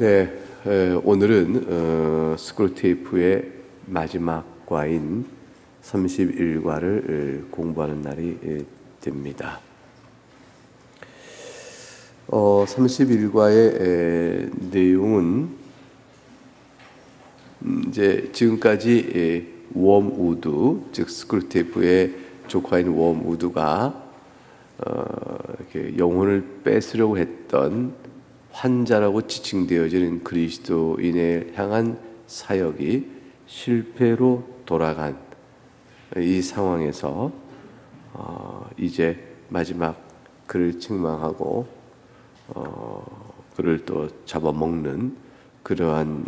네, 오늘은 스크루테이프의 마지막 과인 31과를 공부하는 날이 됩니다. 31과의 내용은 이제 지금까지 웜우드, 즉 스크루테이프의 조카인 웜우드가 이렇게 영혼을 뺏으려고 했던 환자라고 지칭되어지는 그리스도인을 향한 사역이 실패로 돌아간 이 상황에서 이제 마지막 그를 책망하고 그를 또 잡아먹는 그러한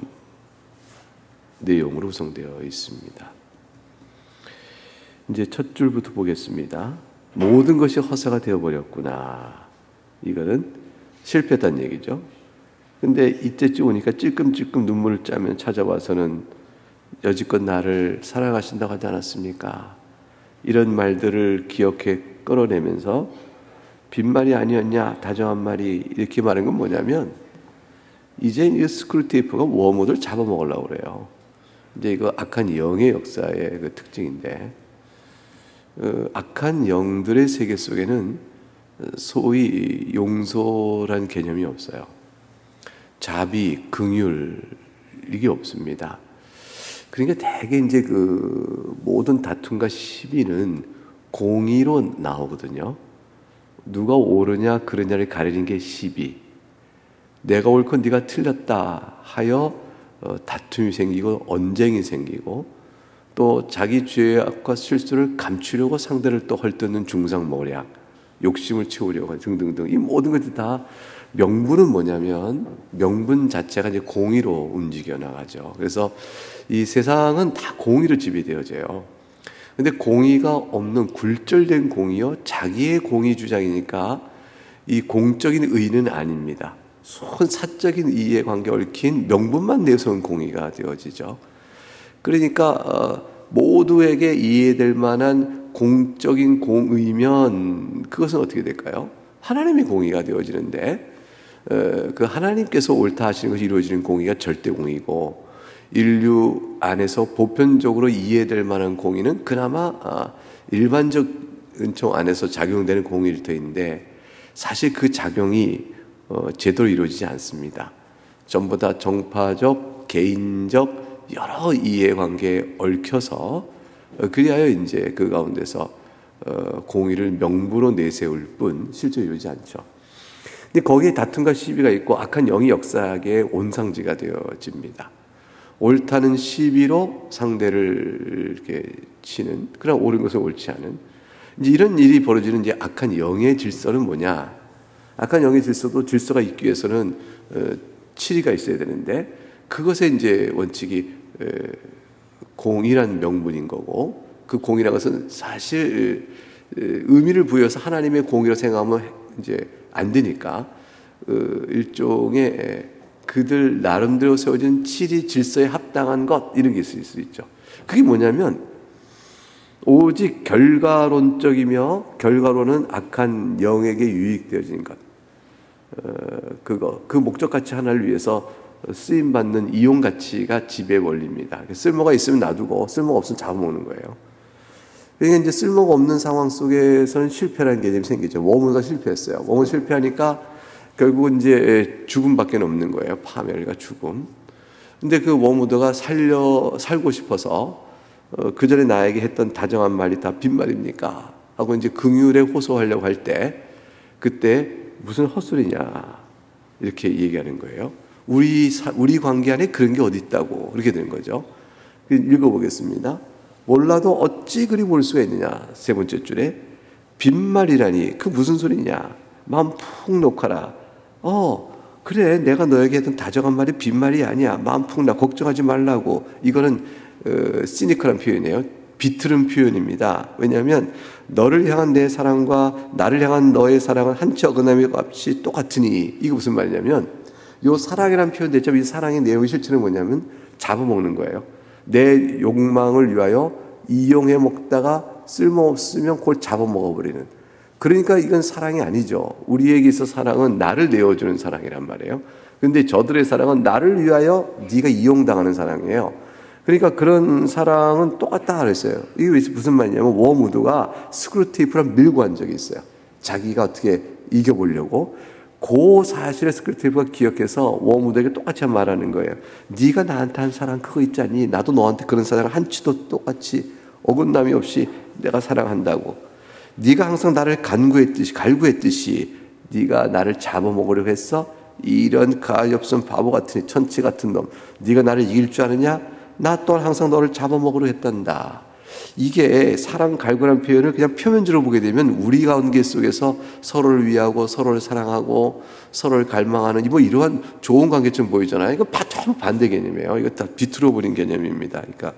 내용으로 구성되어 있습니다. 이제 첫 줄부터 보겠습니다. 모든 것이 허사가 되어버렸구나. 이거는 실패했다는 얘기죠. 근데 이때쯤 오니까 찔끔찔끔 눈물을 짜면 찾아와서는 여지껏 나를 사랑하신다고 하지 않았습니까? 이런 말들을 기억해 끌어내면서 빈말이 아니었냐, 다정한 말이, 이렇게 말한 건 뭐냐면 이제 이 스크루테이프가 웜우드를 잡아먹으려고 그래요. 이제 이거 악한 영의 역사의 그 특징인데, 악한 영들의 세계 속에는 소위 용서란 개념이 없어요. 자비, 긍휼, 이게 없습니다. 그러니까 대개 이제 그 모든 다툼과 시비는 공의로 나오거든요. 누가 옳으냐 그르냐를 가리는 게 시비. 내가 옳고 네가 틀렸다 하여 다툼이 생기고 언쟁이 생기고, 또 자기 죄악과 실수를 감추려고 상대를 또 헐뜯는 중상모략, 욕심을 채우려고 등등등. 이 모든 것이 다 명분은 뭐냐면 명분 자체가 이제 공의로 움직여 나가죠. 그래서 이 세상은 다 공의로 지배되어져요. 근데 공의가 없는 굴절된 공의요, 자기의 공의 주장이니까 이 공적인 의는 아닙니다. 사적인 이해관계에 얽힌 명분만 내세운 공의가 되어지죠. 그러니까 모두에게 이해될 만한 공적인 공의면 그것은 어떻게 될까요? 하나님의 공의가 되어지는데, 그 하나님께서 옳다 하시는 것이 이루어지는 공의가 절대 공의고, 인류 안에서 보편적으로 이해될 만한 공의는 그나마 일반적 은총 안에서 작용되는 공의일 터인데, 사실 그 작용이 제대로 이루어지지 않습니다. 전부 다 정파적, 개인적 여러 이해관계에 얽혀서 그리하여 이제 그 가운데서 공의를 명부로 내세울 뿐 실제로 이루어지지 않죠. 근데 거기에 다툼과 시비가 있고 악한 영이 역사하게 온상지가 되어집니다. 옳다는 시비로 상대를 이렇게 치는, 그러나 옳은 것은 옳지 않은, 이제 이런 일이 벌어지는 이제 악한 영의 질서는 뭐냐? 악한 영의 질서가 있기 위해서는 치리가 있어야 되는데, 그것의 이제 원칙이 공이란 명분인 거고, 그 공이라는 것은 사실 의미를 부여해서 하나님의 공이라고 생각하면 이제 안 되니까, 일종의 그들 나름대로 세워진 치리 질서에 합당한 것, 이런 게 있을 수 있죠. 그게 뭐냐면 오직 결과론적이며 결과로는 악한 영에게 유익되어지는 것, 그 목적가치 하나를 위해서 쓰임받는 이용가치가 지배 원리입니다. 쓸모가 있으면 놔두고 쓸모가 없으면 잡아먹는 거예요. 그러니까 이제 쓸모가 없는 상황 속에서는 실패라는 개념이 생기죠. 웜우드가 실패했어요. 웜우드 실패하니까 결국은 이제 죽음밖에 없는 거예요. 파멸과 죽음. 근데 그 웜우드가 살고 싶어서 그 전에 나에게 했던 다정한 말이 다 빈말입니까? 하고 이제 긍휼에 호소하려고 할 때, 그때 무슨 헛소리냐 이렇게 얘기하는 거예요. 우리 관계 안에 그런 게 어디 있다고, 그렇게 되는 거죠. 읽어보겠습니다. 몰라도 어찌 그리 볼 수가 있느냐. 세 번째 줄에 빈말이라니 그 무슨 소리냐. 마음 푹 놓거라. 그래, 내가 너에게 했던 다정한 말이 빈말이 아니야. 마음 푹 놔. 걱정하지 말라고. 이거는 시니컬한 표현이에요. 비틀은 표현입니다. 왜냐하면 너를 향한 내 사랑과 나를 향한 너의 사랑은 한치 어긋남이 없이 똑같으니, 이거 무슨 말이냐면, 이 사랑이라는 표현 대체 이 사랑의 내용의 실체는 뭐냐면 잡아먹는 거예요. 내 욕망을 위하여 이용해 먹다가 쓸모없으면 그걸 잡아먹어버리는. 그러니까 이건 사랑이 아니죠. 우리에게 있어 사랑은 나를 내어주는 사랑이란 말이에요. 근데 저들의 사랑은 나를 위하여 네가 이용당하는 사랑이에요. 그러니까 그런 사랑은 똑같다 그랬어요. 이게 무슨 말이냐면 워무드가 스크루테이프랑 밀고 한 적이 있어요. 자기가 어떻게 이겨보려고. 그 사실을 스크루테이프가 기억해서 워무드에게 똑같이 말하는 거예요. 네가 나한테 한 사랑 그거 있잖니. 나도 너한테 그런 사랑을 한치도 똑같이 어긋남이 없이 내가 사랑한다고. 네가 항상 나를 갈구했듯이 네가 나를 잡아먹으려고 했어? 이런 가엾은 바보 같은 천치 같은 놈. 네가 나를 이길 줄 아느냐? 나 또한 항상 너를 잡아먹으려 했단다. 이게 사랑 갈구라는 표현을 그냥 표면적으로 보게 되면 우리 관계 속에서 서로를 위하고 서로를 사랑하고 서로를 갈망하는 뭐 이러한 좋은 관계처럼 보이잖아요. 이거 전부 반대 개념이에요. 이거 다 비틀어 버린 개념입니다. 그러니까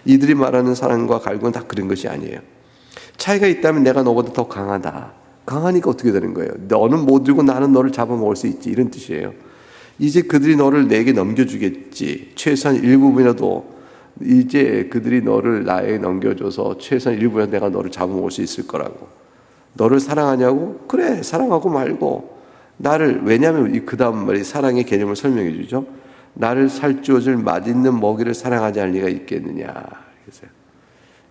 이들이 말하는 사랑과 갈구는 다 그런 것이 아니에요. 차이가 있다면 내가 너보다 더 강하다. 강하니까 어떻게 되는 거예요? 너는 못 들고 나는 너를 잡아먹을 수 있지. 이런 뜻이에요. 이제 그들이 너를 내게 넘겨주겠지. 최소한 일부분이라도 이제 그들이 너를 나에게 넘겨줘서 최소한 일부분이라도 내가 너를 잡아먹을 수 있을 거라고. 너를 사랑하냐고? 그래, 사랑하고 말고. 나를, 왜냐하면 그 다음 말이 사랑의 개념을 설명해 주죠. 나를 살찌워줄 맛있는 먹이를 사랑하지 않을 리가 있겠느냐. 그래서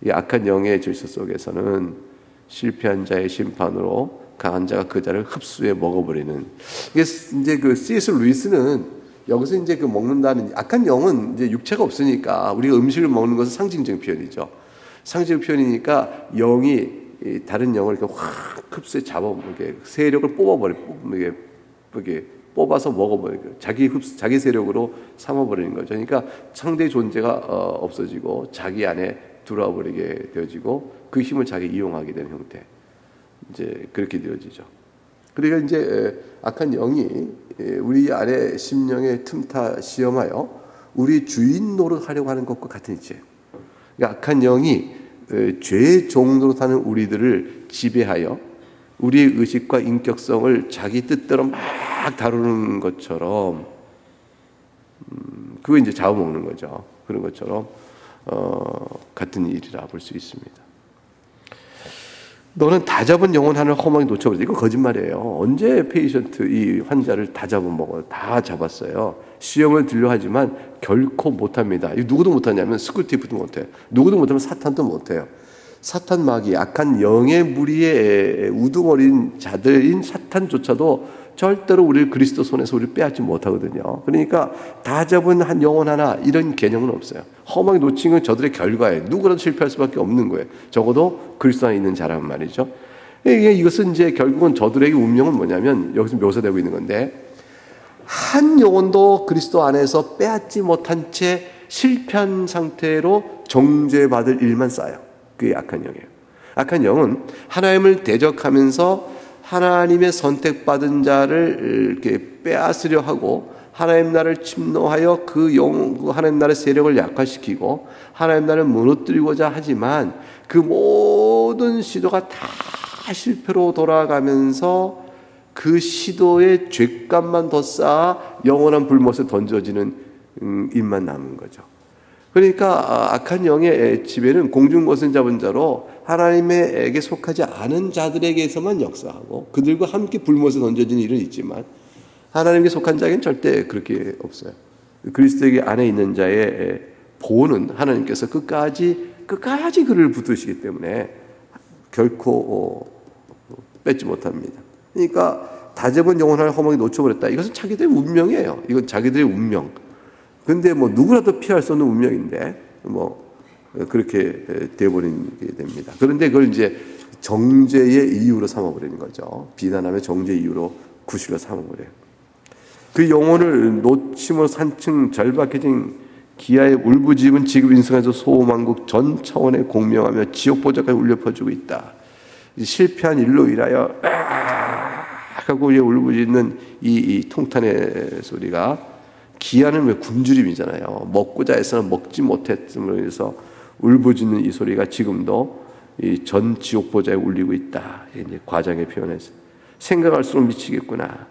이 악한 영의 질서 속에서는 실패한 자의 심판으로 강한 자가 그 자를 흡수해 먹어버리는. 이게 이제 그 C.S. 루이스는 여기서 이제 그 먹는다는 악한 영은 이제 육체가 없으니까 우리가 음식을 먹는 것은 상징적인 표현이죠. 상징적 표현이니까 영이 다른 영을 이렇게 확 흡수해 잡아먹게 세력을 뽑아서 먹어버리고 자기 세력으로 삼아버리는 거죠. 그러니까 상대의 존재가 없어지고 자기 안에 들어와 버리게 되어지고 그 힘을 자기 이용하게 되는 형태. 이제 그렇게 되어지죠. 그러니까 이제 악한 영이 우리 안에 심령에 틈타 시험하여 우리 주인 노릇하려고 하는 것과 같은 이치예요. 그러니까 악한 영이 죄의 종 노릇하는 우리들을 지배하여 우리의 의식과 인격성을 자기 뜻대로 막 다루는 것처럼 그거 이제 잡아먹는 거죠. 그런 것처럼 같은 일이라 볼 수 있습니다. 너는 다 잡은 영혼 하나를 허망히 놓쳐버렸다. 이거 거짓말이에요. 언제 페이션트 이 환자를 다 잡아먹어요? 다 잡았어요. 시험을 들려 하지만 결코 못합니다. 이거 누구도 못하냐면 스쿨티프도 못해요. 누구도 못하면 사탄도 못해요. 사탄 마귀, 악한 영의 무리의 우두머린 자들인 사탄조차도 절대로 우리를 그리스도 손에서 우리를 빼앗지 못하거든요. 그러니까 다 잡은 한 영혼 하나 이런 개념은 없어요. 허망히 놓친 건 저들의 결과예요. 누구라도 실패할 수밖에 없는 거예요. 적어도 그리스도 안에 있는 자란 말이죠. 이것은 이제 결국은 저들에게 운명은 뭐냐면 여기서 묘사되고 있는 건데 한 영혼도 그리스도 안에서 빼앗지 못한 채 실패한 상태로 정죄받을 일만 쌓여요. 그게 악한 영이에요. 악한 영은 하나님을 대적하면서 하나님의 선택받은 자를 이렇게 빼앗으려 하고 하나님 나라를 침노하여 그 하나님 나라의 세력을 약화시키고 하나님 나라를 무너뜨리고자 하지만 그 모든 시도가 다 실패로 돌아가면서 그 시도의 죄값만 더 쌓아 영원한 불못에 던져지는 일만 남은 거죠. 그러니까 악한 영의 지배는 공중것을 잡은 자로 하나님에게 속하지 않은 자들에게서만 역사하고 그들과 함께 불못에 던져지는 일은 있지만 하나님께 속한 자에게는 절대 그렇게 없어요. 그리스도에게 안에 있는 자의 보호는 하나님께서 끝까지 그를 붙드시기 때문에 결코 뺏지 못합니다. 그러니까 다 잡은 영혼을 허망히 놓쳐버렸다. 이것은 자기들의 운명이에요. 이건 자기들의 운명. 근데 뭐 누구라도 피할 수 없는 운명인데 뭐 그렇게 되어버리게 됩니다. 그런데 그걸 이제 정죄의 이유로 삼아버리는 거죠. 비난하며 정죄의 이유로 구실로 삼아버려요. 그 영혼을 놓침으로 산층 절박해진 기아의 울부짖음은 지금 인생에서 소망국 전 차원에 공명하며 지옥 보좌까지 울려 퍼지고 있다. 실패한 일로 인하여 하고 울부짖는 이 통탄의 소리가 기아는 왜 굶주림이잖아요. 먹고자 해서는 먹지 못했음으로 해서 울부짖는 이 소리가 지금도 이 전 지옥 보좌에 울리고 있다. 이제 과장의 표현에서 생각할수록 미치겠구나.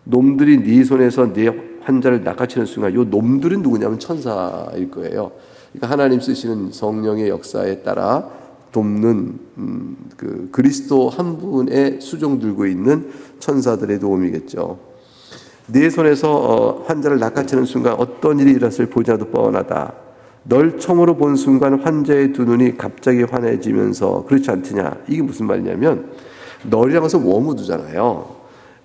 놈들이 네 손에서 네 환자를 낚아채는 순간, 이 놈들은 누구냐면 천사일 거예요. 그러니까 하나님 쓰시는 성령의 역사에 따라 돕는 그리스도 한 분의 수종 들고 있는 천사들의 도움이겠죠. 네 손에서 환자를 낚아채는 순간 어떤 일이 일어났을 보지라도 뻔하다. 널 처음으로 본 순간 환자의 두 눈이 갑자기 환해지면서 그렇지 않느냐. 이게 무슨 말이냐면 널이라고 해서 워무드잖아요.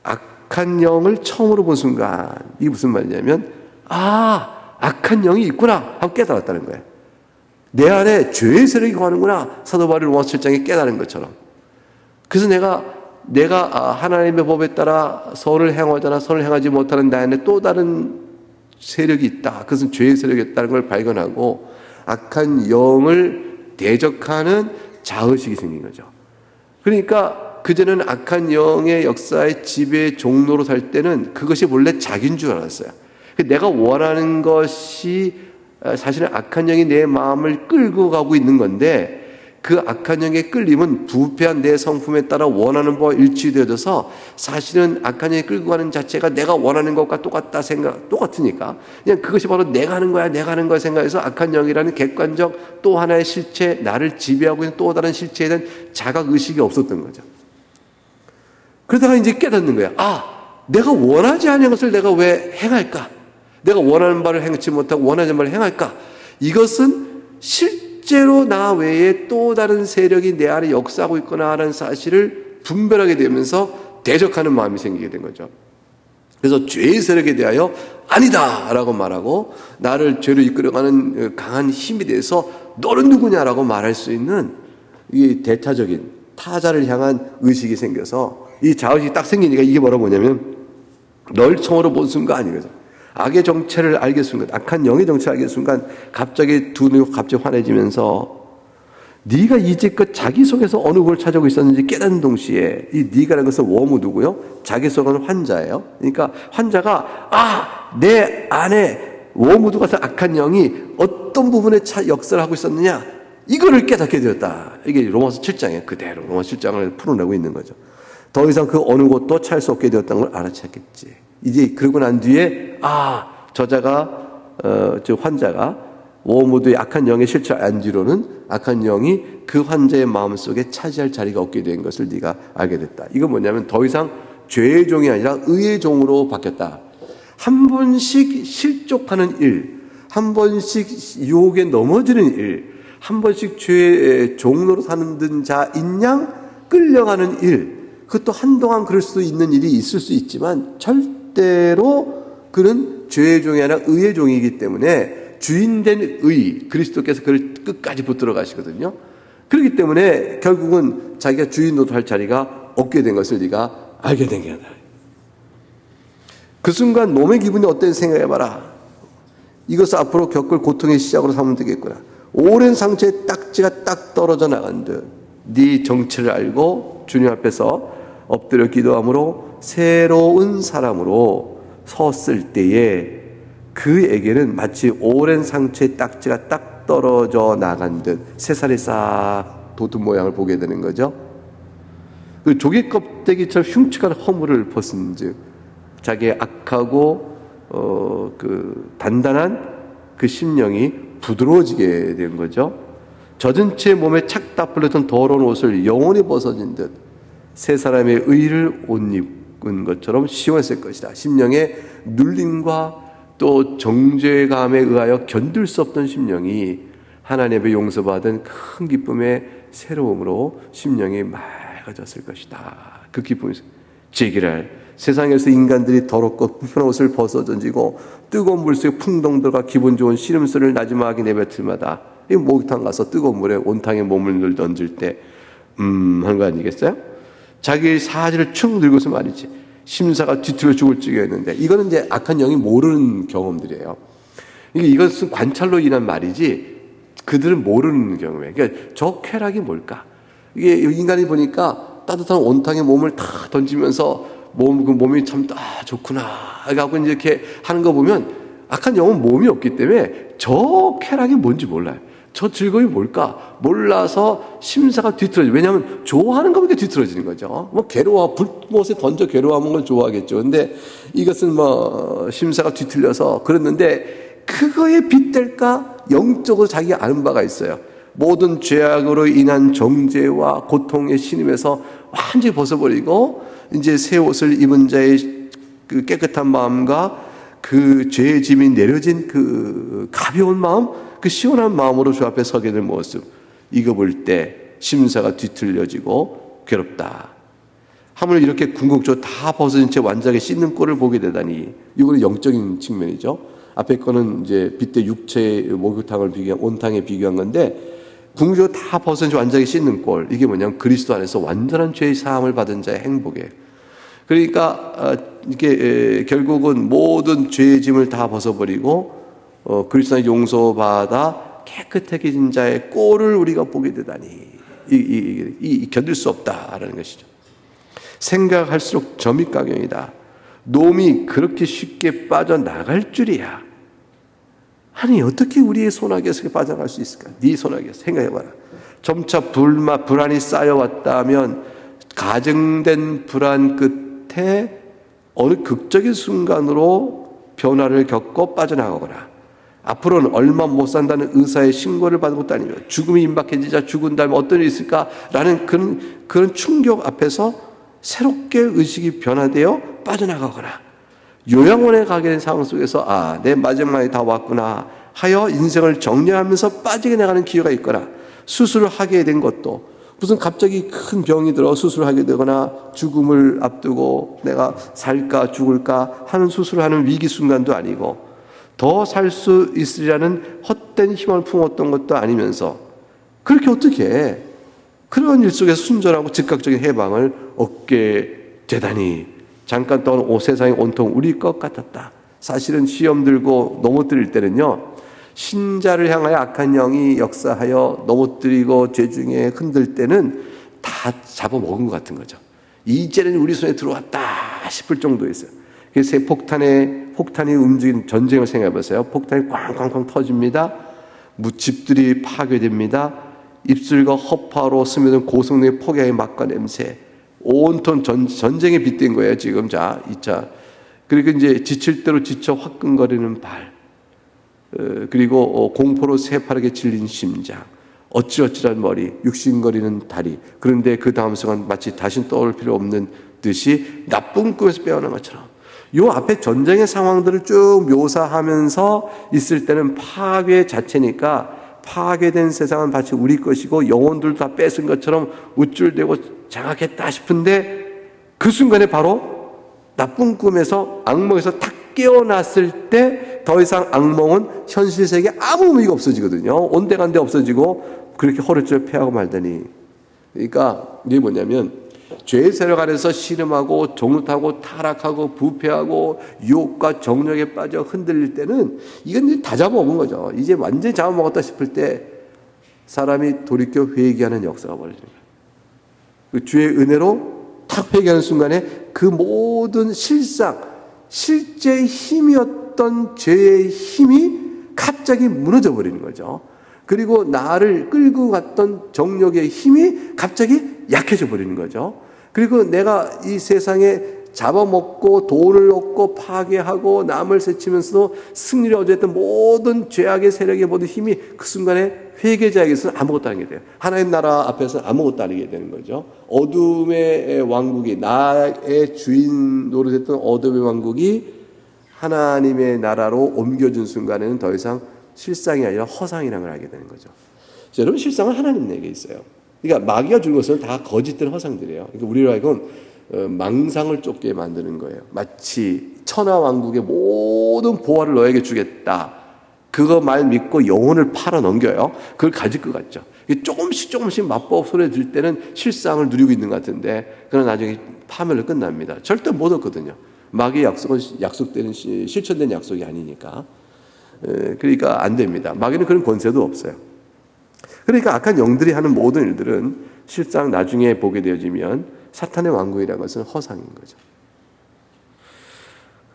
악한 영을 처음으로 본 순간 이게 무슨 말이냐면 악한 영이 있구나 하고 깨달았다는 거예요. 내 안에 죄의 세력이 거하는구나. 사도 바울 로마서 7장에 깨달은 것처럼. 그래서 내가 하나님의 법에 따라 선을 행하거나 선을 행하지 못하는 나 안에 또 다른 세력이 있다. 그것은 죄의 세력이 있다는 걸 발견하고 악한 영을 대적하는 자의식이 생긴 거죠. 그러니까 그전에는 악한 영의 역사의 지배 종로로 살 때는 그것이 원래 자기인 줄 알았어요. 내가 원하는 것이 사실은 악한 영이 내 마음을 끌고 가고 있는 건데 그 악한 영의 끌림은 부패한 내 성품에 따라 원하는 바와 일치되어져서 사실은 악한 영이 끌고 가는 자체가 내가 원하는 것과 똑같으니까 그냥 그것이 바로 내가 하는 거야 생각해서 악한 영이라는 객관적 또 하나의 실체, 나를 지배하고 있는 또 다른 실체에 대한 자각의식이 없었던 거죠. 그러다가 이제 깨닫는 거야. 내가 원하지 않은 것을 내가 왜 행할까? 내가 원하는 바를 행치 못하고 원하지 않는 바를 행할까? 이것은 실제로 나 외에 또 다른 세력이 내 안에 역사하고 있구나라는 사실을 분별하게 되면서 대적하는 마음이 생기게 된 거죠. 그래서 죄의 세력에 대하여 아니다 라고 말하고 나를 죄로 이끌어가는 강한 힘에 대해서 너는 누구냐라고 말할 수 있는 이 대타적인 타자를 향한 의식이 생겨서 이 자의식이 딱 생기니까 이게 뭐냐면 널 처음으로 본 순간이거든. 악의 정체를 알게 순간, 악한 영의 정체를 알게 순간 갑자기 두 눈이 갑자기 환해지면서 네가 이제껏 자기 속에서 어느 걸 찾아오고 있었는지 깨닫는 동시에 이 네가라는 것은 워무드고요. 자기 속은 환자예요. 그러니까 환자가 내 안에 워무드 같은 악한 영이 어떤 부분에 역사를 하고 있었느냐 이거를 깨닫게 되었다. 이게 로마서 7장에 그대로 로마서 7장을 풀어내고 있는 거죠. 더 이상 그 어느 곳도 찾을 수 없게 되었다는 걸 알아챘겠지. 이제 그러고 난 뒤에 환자가 워무드의 악한 영의 실체를 안 뒤로는 악한 영이 그 환자의 마음속에 차지할 자리가 없게 된 것을 네가 알게 됐다. 이건 뭐냐면 더 이상 죄의 종이 아니라 의의 종으로 바뀌었다. 한 번씩 실족하는 일, 한 번씩 유혹에 넘어지는 일, 한 번씩 죄의 종로로 사는 자인 양 끌려가는 일, 그것도 한동안 그럴 수도 있는 일이 있을 수 있지만 절대로 그는 죄의 종이 아니라 의의 종이기 때문에 주인된 의, 그리스도께서 그를 끝까지 붙들어 가시거든요. 그렇기 때문에 결국은 자기가 주인 노릇할 자리가 없게 된 것을 네가 알게 된 게다. 그 순간 몸의 기분이 어땠는지 생각해봐라. 이것을 앞으로 겪을 고통의 시작으로 삼으면 되겠구나. 오랜 상처에 딱지가 딱 떨어져 나간 듯 네 정체를 알고 주님 앞에서 엎드려 기도함으로 새로운 사람으로 섰을 때에 그에게는 마치 오랜 상처에 딱지가 딱 떨어져 나간 듯 새살이 싹 돋은 모양을 보게 되는 거죠. 그 조개 껍데기처럼 흉측한 허물을 벗은 즉 자기의 악하고 그 단단한 그 심령이 부드러워지게 된 거죠. 젖은 채 몸에 착딱 풀렸던 더러운 옷을 영원히 벗어진 듯 새 사람의 의를 옷 입은 것처럼 시원했을 것이다. 심령의 눌림과 또 정죄감에 의하여 견딜 수 없던 심령이 하나님의 용서받은 큰 기쁨의 새로움으로 심령이 맑아졌을 것이다. 그 기쁨이 제기랄 세상에서 인간들이 더럽고 불편한 옷을 벗어 던지고 뜨거운 물 속에 풍덩들과 기분 좋은 씨름소리를 나지막하게 내뱉을 마다 이 목욕탕 가서 뜨거운 물에 온탕에 몸을 던질 때 하는 거 아니겠어요? 자기 사지를 축 늙어서 말이지 심사가 뒤틀어 죽을 지경이었는데 이거는 이제 악한 영이 모르는 경험들이에요. 이것은 관찰로 인한 말이지 그들은 모르는 경험이에요. 그러니까 저 쾌락이 뭘까? 이게 인간이 보니까 따뜻한 온탕에 몸을 다 던지면서 몸이 참 좋구나 하고 이렇게 하는 거 보면 악한 영은 몸이 없기 때문에 저 쾌락이 뭔지 몰라요. 저 즐거움이 뭘까? 몰라서 심사가 뒤틀어져요. 왜냐하면 좋아하는 거니까 뒤틀어지는 거죠. 괴로워, 불못에 던져 괴로워하는 걸 좋아하겠죠. 근데 이것은 심사가 뒤틀려서 그랬는데 그거에 빗댈까? 영적으로 자기가 아는 바가 있어요. 모든 죄악으로 인한 정죄와 고통의 신임에서 완전히 벗어버리고 이제 새 옷을 입은 자의 그 깨끗한 마음과 그 죄의 짐이 내려진 그 가벼운 마음, 그 시원한 마음으로 주 앞에 서게 될 모습, 이거 볼 때 심사가 뒤틀려지고 괴롭다. 하물며 이렇게 궁극적으로 다 벗어진 채 완전하게 씻는 꼴을 보게 되다니, 이거는 영적인 측면이죠. 앞에 거는 이제 빗대 육체의 목욕탕을 비교한, 온탕에 비교한 건데, 궁극적으로 다 벗어진 채 완전하게 씻는 꼴, 이게 뭐냐면 그리스도 안에서 완전한 죄의 사함을 받은 자의 행복이에요. 그러니까 이게 결국은 모든 죄의 짐을 다 벗어버리고 그리스도 안에 용서받아 깨끗해진 자의 꼴을 우리가 보게 되다니, 이 견딜 수 없다라는 것이죠. 생각할수록 점입가경이다. 놈이 그렇게 쉽게 빠져나갈 줄이야. 아니 어떻게 우리의 손아귀에서 빠져나갈 수 있을까? 네 손아귀에서 생각해봐라. 점차 불안이 쌓여왔다면 가정된 불안 끝에 어느 극적인 순간으로 변화를 겪고 빠져나가거나, 앞으로는 얼마 못 산다는 의사의 신고를 받은 것도 아니며 죽음이 임박해지자 죽은 다음에 어떤 일이 있을까라는 그런 충격 앞에서 새롭게 의식이 변화되어 빠져나가거나, 요양원에 가게 된 상황 속에서 내 마지막이 다 왔구나 하여 인생을 정리하면서 빠지게 나가는 기회가 있거나, 수술을 하게 된 것도 무슨 갑자기 큰 병이 들어 수술을 하게 되거나 죽음을 앞두고 내가 살까 죽을까 하는 수술을 하는 위기 순간도 아니고, 더 살 수 있으리라는 헛된 희망을 품었던 것도 아니면서, 그렇게 어떻게 그런 일 속에서 순전하고 즉각적인 해방을 얻게 되다니, 잠깐 동안 세상이 온통 우리 것 같았다. 사실은 시험 들고 넘어뜨릴 때는요, 신자를 향하여 악한 영이 역사하여 넘어뜨리고 죄 중에 흔들 때는 다 잡아먹은 것 같은 거죠. 이제는 우리 손에 들어왔다 싶을 정도였어요. 그래서 폭탄이 움직이는 전쟁을 생각해 보세요. 폭탄이 꽝꽝꽝 터집니다. 집들이 파괴됩니다. 입술과 허파로 스며든 고성능의 폭약의 맛과 냄새, 온통 전쟁에 빗댄 거예요 지금. 자, 2차. 그리고 이제 지칠 대로 지쳐 화끈거리는 발, 그리고 공포로 새파랗게 질린 심장, 어찌어찌한 머리, 육신거리는 다리. 그런데 그 다음 순간 마치 다시 떠올 필요 없는 듯이 나쁜 꿈에서 빼어난 것처럼, 요 앞에 전쟁의 상황들을 쭉 묘사하면서 있을 때는 파괴 자체니까, 파괴된 세상은 마치 우리 것이고 영혼들도 다 뺏은 것처럼 우쭐대고 장악했다 싶은데, 그 순간에 바로 나쁜 꿈에서, 악몽에서 탁 깨어났을 때 더 이상 악몽은 현실 세계에 아무 의미가 없어지거든요. 온데간데 없어지고 그렇게 허를 패하고 말더니, 그러니까 이게 뭐냐면, 죄의 세력 안에서 씨름하고 종루타고 타락하고 부패하고 유혹과 정력에 빠져 흔들릴 때는 이건 이제 다 잡아먹은 거죠. 이제 완전히 잡아먹었다 싶을 때 사람이 돌이켜 회개하는 역사가 벌어지는 거예요. 그 주의 은혜로 탁 회개하는 순간에 그 모든 실제 힘이었던 죄의 힘이 갑자기 무너져 버리는 거죠. 그리고 나를 끌고 갔던 정력의 힘이 갑자기 약해져 버리는 거죠. 그리고 내가 이 세상에 잡아먹고 돈을 얻고 파괴하고 남을 세치면서도 승리를 얻었던 모든 죄악의 세력의 모든 힘이 그 순간에 회개자에게서는 아무것도 아니게 돼요. 하나님 나라 앞에서는 아무것도 아니게 되는 거죠. 어둠의 왕국이, 나의 주인 노릇했던 어둠의 왕국이 하나님의 나라로 옮겨준 순간에는 더 이상 실상이 아니라 허상이라는 걸 알게 되는 거죠. 여러분, 실상은 하나님 내게 있어요. 그러니까 마귀가 준 것은 다 거짓된 허상들이에요. 그러니까 우리로 하여금 망상을 쫓게 만드는 거예요. 마치 천하왕국의 모든 보화를 너에게 주겠다, 그거 말 믿고 영혼을 팔아 넘겨요. 그걸 가질 것 같죠. 조금씩 맛보고 손에 들 때는 실상을 누리고 있는 것 같은데, 그러나 나중에 파멸로 끝납니다. 절대 못 얻거든요. 마귀의 약속은 약속되는, 실천된 약속이 아니니까. 그러니까 안 됩니다. 마귀는 그런 권세도 없어요. 그러니까 악한 영들이 하는 모든 일들은 실상 나중에 보게 되어지면 사탄의 왕국이라는 것은 허상인 거죠.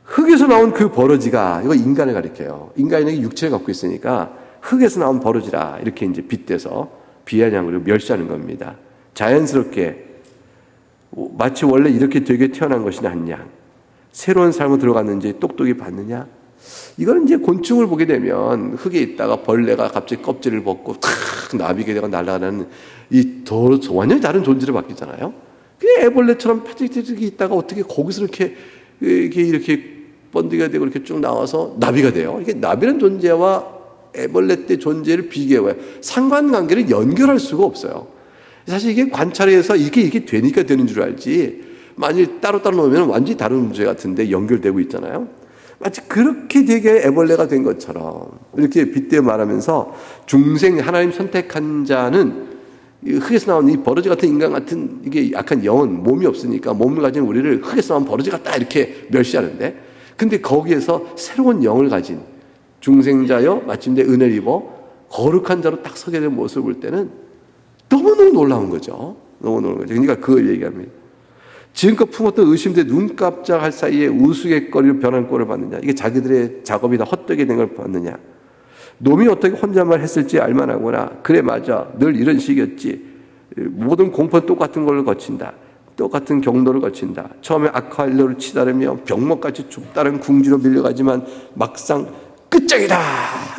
흙에서 나온 그 버러지가, 이거 인간을 가리켜요. 인간이 육체를 갖고 있으니까 흙에서 나온 버러지라 이렇게 이제 빗대서 비아냥으로 멸시하는 겁니다. 자연스럽게 마치 원래 이렇게 되게 태어난 것이냐 한 양, 새로운 삶으로 들어갔는지 똑똑히 봤느냐. 이거는 이제 곤충을 보게 되면 흙에 있다가 벌레가 갑자기 껍질을 벗고 탁 나비게 되고 날아가는 이 완전히 다른 존재로 바뀌잖아요. 그 애벌레처럼 파직파직이 있다가 어떻게 거기서 이렇게 이렇게 번데기가 되고 이렇게 쭉 나와서 나비가 돼요. 이게 나비라는 존재와 애벌레 때 존재를 비교해봐요. 상관관계를 연결할 수가 없어요. 사실 이게 관찰해서 이게 되니까 되는 줄 알지, 만일 따로따로 놓으면 완전히 다른 문제 같은데 연결되고 있잖아요. 마치 그렇게 되게 애벌레가 된 것처럼 이렇게 빗대어 말하면서 중생, 하나님 선택한 자는 흙에서 나온 이 버러지 같은 인간 같은 이게 약한 영혼, 몸이 없으니까 몸을 가진 우리를 흙에서 나온 버러지 같다 이렇게 멸시하는데, 근데 거기에서 새로운 영을 가진 중생자여 마침내 은혜를 입어 거룩한 자로 딱 서게 된 모습을 볼 때는 너무너무 놀라운 거죠. 너무 놀라운 거죠. 그러니까 그걸 얘기합니다. 지금껏 품었던 의심대 눈 깜짝할 사이에 우스갯거리로 변한 꼴을 받느냐. 이게 자기들의 작업이 다 헛되게 된 걸 받느냐. 놈이 어떻게 혼잣말 했을지 알만하구나. 그래 맞아. 늘 이런 식이었지. 모든 공포는 똑같은 걸 거친다. 똑같은 경로를 거친다. 처음에 악할로를 치다르며 병목같이 좁다른 궁지로 밀려가지만 막상 끝장이다.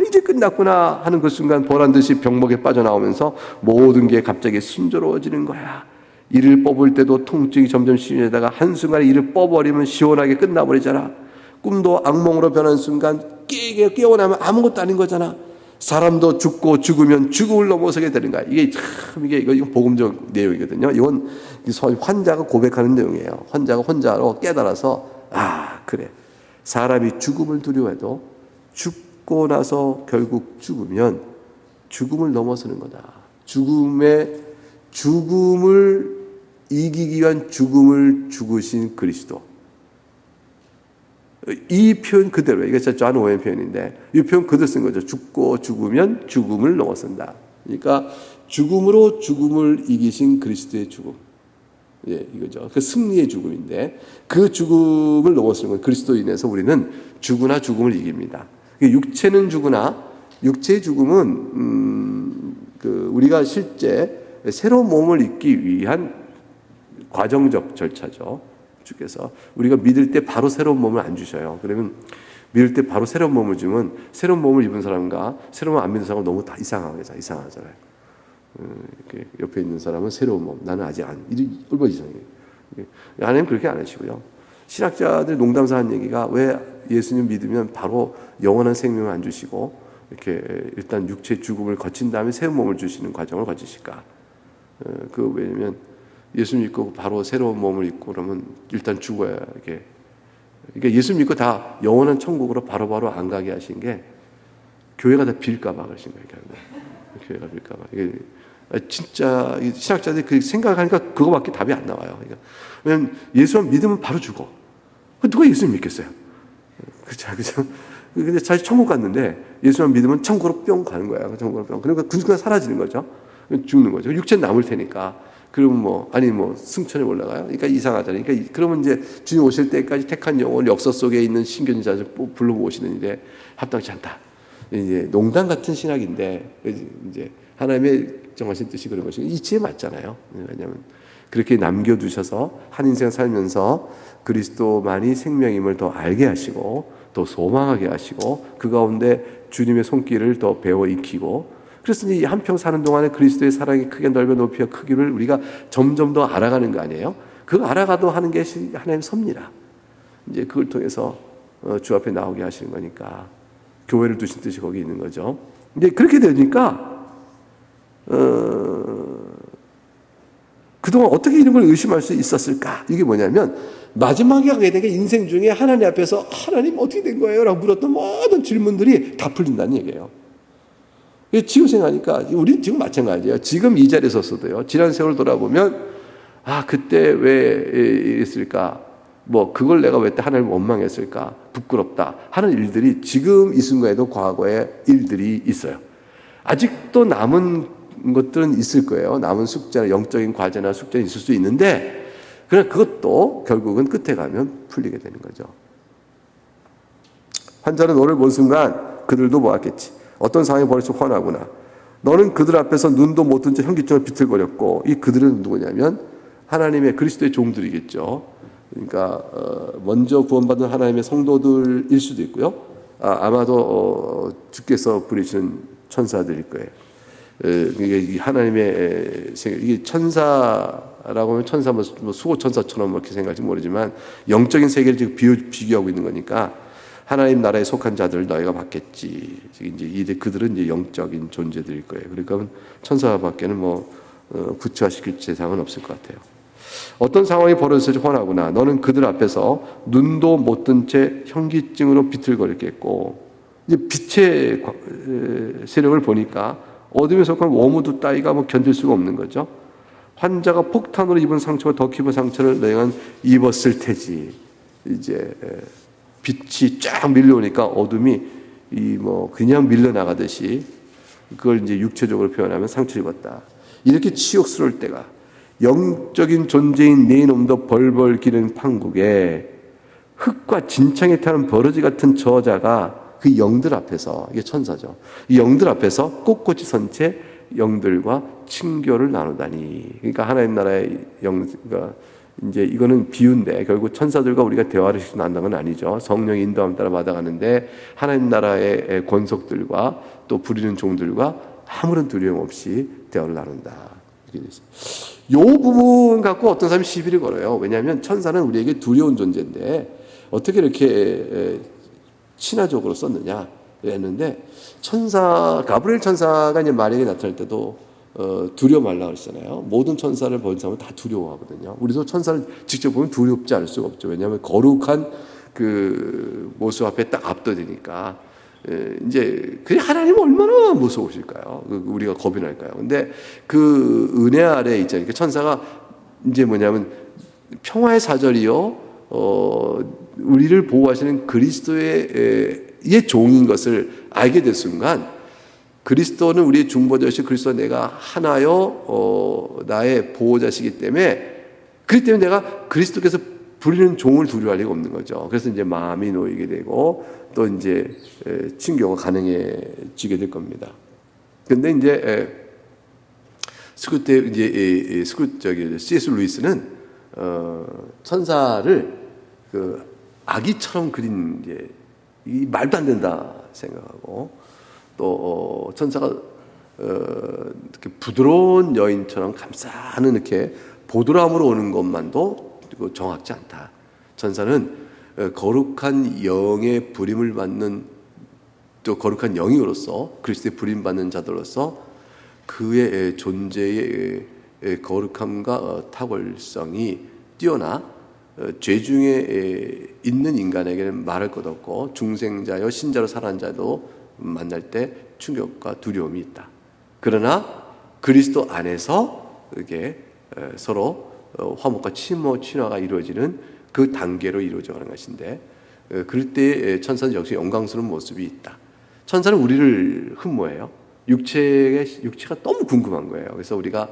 이제 끝났구나 하는 그 순간 보란듯이 병목에 빠져나오면서 모든 게 갑자기 순조로워지는 거야. 이를 뽑을 때도 통증이 점점 심해지다가 한순간에 이를 뽑아버리면 시원하게 끝나버리잖아. 꿈도 악몽으로 변한 순간 깨어나면 아무것도 아닌 거잖아. 사람도 죽고 죽으면 죽음을 넘어서게 되는 거야. 이건 복음적 내용이거든요. 이건 환자가 고백하는 내용이에요. 환자가 혼자로 깨달아서, 그래. 사람이 죽음을 두려워해도 죽고 나서 결국 죽으면 죽음을 넘어서는 거다. 죽음을 이기기 위한 죽음을 죽으신 그리스도. 이 표현 그대로, 이게 존 오웬 표현인데, 이 표현 그대로 쓴 거죠. 죽고 죽으면 죽음을 넘어선다. 그러니까 죽음으로 죽음을 이기신 그리스도의 죽음. 이거죠. 그 승리의 죽음인데, 그 죽음을 넘어서는 건 그리스도로 인해서 우리는 죽으나 죽음을 이깁니다. 육체는 죽으나, 육체의 죽음은 우리가 실제 새로운 몸을 입기 위한 과정적 절차죠. 주께서 우리가 믿을 때 바로 새로운 몸을 안 주셔요. 그러면 믿을 때 바로 새로운 몸을 주면 새로운 몸을 입은 사람과 새로운 몸 안 믿는 사람은 너무 다 이상하잖아요. 이렇게 옆에 있는 사람은 새로운 몸, 나는 아직 얼마나 이상해요. 하나님 그렇게 안 하시고요. 신학자들 농담사 한 얘기가, 왜 예수님 믿으면 바로 영원한 생명을 안 주시고 이렇게 일단 육체의 죽음을 거친 다음에 새로운 몸을 주시는 과정을 거치실까? 왜냐면 예수 믿고 바로 새로운 몸을 입고 그러면 일단 죽어야 이게. 그러니까 예수 믿고 다 영원한 천국으로 바로바로 안 가게 하신 게 교회가 다 빌까봐 그러신 거예요. 교회가 빌까봐. 이게 진짜 신학자들이 그 생각하니까 그거밖에 답이 안 나와요. 그러니까 왜냐면 예수만 믿으면 바로 죽어. 누가 예수 믿겠어요? 그렇죠. 근데 사실 천국 갔는데 예수만 믿으면 천국으로 뿅 가는 거야. 천국으로 뿅. 그러니까 그 순간 사라지는 거죠. 죽는 거죠. 육체는 남을 테니까. 그러면 승천에 올라가요. 그러니까 이상하잖아요. 그러니까 그러면 이제 주님 오실 때까지 택한 영혼을 역사 속에 있는 신견자를 불러 모시는 일에 합당치 않다. 이제 농담 같은 신학인데, 이제 하나님의 정하신 뜻이 그런 것이 이치에 맞잖아요. 왜냐하면 그렇게 남겨두셔서 한 인생 살면서 그리스도만이 생명임을 더 알게 하시고 더 소망하게 하시고 그 가운데 주님의 손길을 더 배워 익히고, 그래서 이 한평 사는 동안에 그리스도의 사랑이 크게 넓어 높이와 크기를 우리가 점점 더 알아가는 거 아니에요? 그 알아가도 하는 게 하나님의 섭리라. 이제 그걸 통해서 주 앞에 나오게 하시는 거니까 교회를 두신 뜻이 거기 있는 거죠. 이제 그렇게 되니까 그동안 어떻게 이런 걸 의심할 수 있었을까? 이게 뭐냐면 마지막에 하게 되게 인생 중에 하나님 앞에서 하나님 어떻게 된 거예요? 라고 물었던 모든 질문들이 다 풀린다는 얘기예요. 지금 생각하니까 우리는 지금 마찬가지예요. 지금 이 자리에 섰어도요. 지난 세월 돌아보면 그때 왜 이랬을까? 그걸 내가 왜 하나님을 원망했을까? 부끄럽다 하는 일들이 지금 이 순간에도 과거의 일들이 있어요. 아직도 남은 것들은 있을 거예요. 남은 숙제나 영적인 과제나 숙제는 있을 수 있는데, 그러나 그것도 결국은 끝에 가면 풀리게 되는 거죠. 환자는 너를 본 순간 그들도 보았겠지. 어떤 상황이 벌써 훤하구나. 너는 그들 앞에서 눈도 못 뜬 채 현기증을 비틀거렸고, 이 그들은 누구냐면 하나님의 그리스도의 종들이겠죠. 그러니까 먼저 구원받은 하나님의 성도들일 수도 있고요. 아마도 주께서 부리시는 천사들일 거예요. 이게 하나님의 이게 천사라고 하면 천사 뭐 수호 천사처럼 이렇게 생각할지 모르지만 영적인 세계를 지금 비교하고 있는 거니까 하나님 나라에 속한 자들을 너희가 받겠지. 이제 그들은 이제 영적인 존재들일 거예요. 그러니까 천사밖에는 뭐 구체화시킬 세상은 없을 것 같아요. 어떤 상황이 벌어질지 훤하구나. 너는 그들 앞에서 눈도 못 뜬 채 현기증으로 비틀거리겠고, 이제 빛의 세력을 보니까 어둠에 속한 워무드 따위가 뭐 견딜 수가 없는 거죠. 환자가 폭탄으로 입은 상처와 더 깊은 상처를 너희가 입었을 테지. 이제 빛이 쫙 밀려오니까 어둠이 뭐 그냥 밀려나가듯이 그걸 이제 육체적으로 표현하면 상처를 입었다. 이렇게 치욕스러울 때가 영적인 존재인 네 놈도 벌벌 기는 판국에 흙과 진창에 타는 버러지 같은 저자가 그 영들 앞에서, 이게 천사죠. 이 영들 앞에서 꼿꼿이 선 채 영들과 친교를 나누다니. 그러니까 하나님 나라의 영가 이제 이거는 비유인데 결국 천사들과 우리가 대화를 나눈다는 건 아니죠. 성령의 인도함 따라 받아가는데 하나님 나라의 권속들과 또 부리는 종들과 아무런 두려움 없이 대화를 나눈다. 이렇게 되죠. 이 부분 갖고 어떤 사람이 시비를 걸어요. 왜냐하면 천사는 우리에게 두려운 존재인데 어떻게 이렇게 친화적으로 썼느냐 했는데 가브리엘 천사가 이제 마리아에게 나타날 때도 두려워 말라 그랬잖아요. 모든 천사를 본 사람은 다 두려워하거든요. 우리도 천사를 직접 보면 두렵지 않을 수가 없죠. 왜냐하면 거룩한 그 모습 앞에 딱 압도되니까. 이제 그 하나님은 얼마나 무서우실까요? 우리가 겁이 날까요? 근데 그 은혜 아래 있잖아요. 그 천사가 이제 뭐냐면 평화의 사절이요, 우리를 보호하시는 그리스도의 종인 것을 알게 될 순간, 그리스도는 우리의 중보자이시 그리스도 내가 하나요 나의 보호자시기 때문에, 그렇기 때문에 내가 그리스도께서 부리는 종을 두려워할 리가 없는 거죠. 그래서 이제 마음이 놓이게 되고 또 이제 친교가 가능해지게 될 겁니다. 근데 이제 C.S. 루이스는 천사를 그 아기처럼 그린 이제 이 말도 안 된다 생각하고, 또 천사가 이렇게 부드러운 여인처럼 감싸는 이렇게 보드람으로 오는 것만도 정확지 않다. 천사는 거룩한 영의 부림을 받는, 또 거룩한 영이로서 그리스도의 부림받는 자들로서 그의 존재의 거룩함과 탁월성이 뛰어나 죄 중에 있는 인간에게는 말할 것 없고 중생자여 신자로 살아난 자도 만날 때 충격과 두려움이 있다. 그러나 그리스도 안에서 이렇게 서로 화목과 친화가 이루어지는 그 단계로 이루어져가는 것인데, 그럴 때 천사는 역시 영광스러운 모습이 있다. 천사는 우리를 흠모해요. 육체가 너무 궁금한 거예요. 그래서 우리가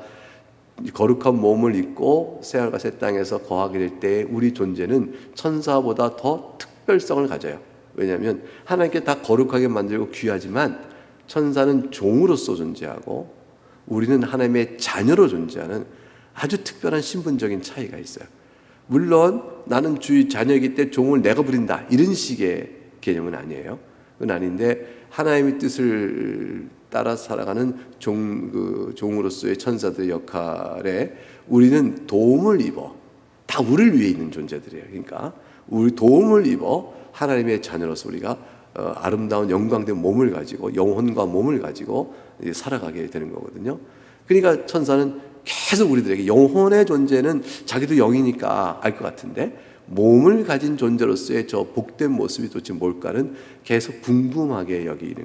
거룩한 몸을 입고 새하늘과 새 땅에서 거하게 될 때 우리 존재는 천사보다 더 특별성을 가져요. 왜냐하면 하나님께 다 거룩하게 만들고 귀하지만 천사는 종으로서 존재하고 우리는 하나님의 자녀로 존재하는 아주 특별한 신분적인 차이가 있어요. 물론 나는 주의 자녀이기 때문에 종을 내가 부린다, 이런 식의 개념은 아니에요. 그건 아닌데 하나님의 뜻을 따라 살아가는 종으로서의 천사들의 역할에 우리는 도움을 입어, 다 우리를 위해 있는 존재들이에요. 그러니까 우리 도움을 입어 하나님의 자녀로서 우리가 아름다운 영광된 몸을 가지고, 영혼과 몸을 가지고 살아가게 되는 거거든요. 그러니까 천사는 계속 우리들에게 영혼의 존재는 자기도 영이니까 알 것 같은데 몸을 가진 존재로서의 저 복된 모습이 도대체 뭘까는 계속 궁금하게 여기는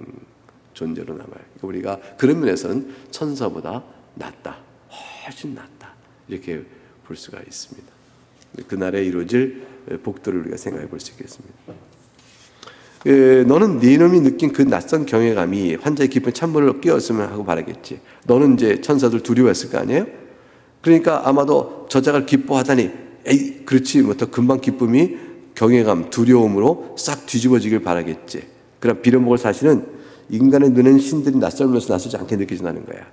존재로 남아요. 그러니까 우리가 그런 면에서는 천사보다 낫다, 훨씬 낫다, 이렇게 볼 수가 있습니다. 그날에 이루어질 복들을 우리가 생각해 볼 수 있겠습니다. 너는 네 놈이 느낀 그 낯선 경외감이 환자의 깊은 찬물을 끼웠으면 하고 바라겠지. 너는 이제 천사들 두려워했을 거 아니에요? 그러니까 아마도 저자가 기뻐하다니, 에이 그렇지 뭐 더 금방 기쁨이 경외감, 두려움으로 싹 뒤집어지길 바라겠지. 그러나 빌어먹을 사실은 인간의 눈에는 신들이 낯설면서 낯설지 않게 느껴진다는 거야.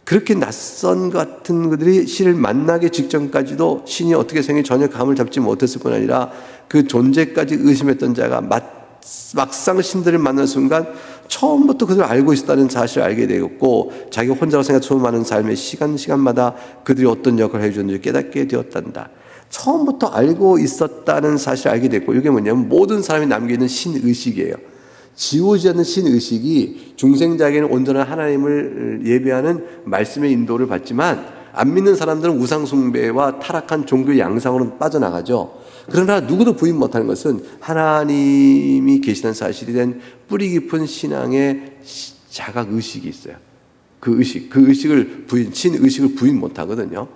그렇게 낯선 같은 그들이 신을 만나기 직전까지도 신이 어떻게 생긴 전혀 감을 잡지 못했을 뿐 아니라 그 존재까지 의심했던 자가 막상 신들을 만난 순간 처음부터 그들을 알고 있었다는 사실을 알게 되었고, 자기가 혼자로 생각 처음 하는 삶의 시간마다 그들이 어떤 역할을 해주는지 깨닫게 되었단다. 처음부터 알고 있었다는 사실을 알게 됐고, 이게 뭐냐면 모든 사람이 남겨있는 신의식이에요. 지우지 않는 신의식이 중생자에게는 온전한 하나님을 예배하는 말씀의 인도를 받지만, 안 믿는 사람들은 우상숭배와 타락한 종교의 양상으로 빠져나가죠. 그러나 누구도 부인 못하는 것은 하나님이 계시는 사실이 된 뿌리 깊은 신앙의 자각의식이 있어요. 그 의식을 신의식을 부인 못하거든요.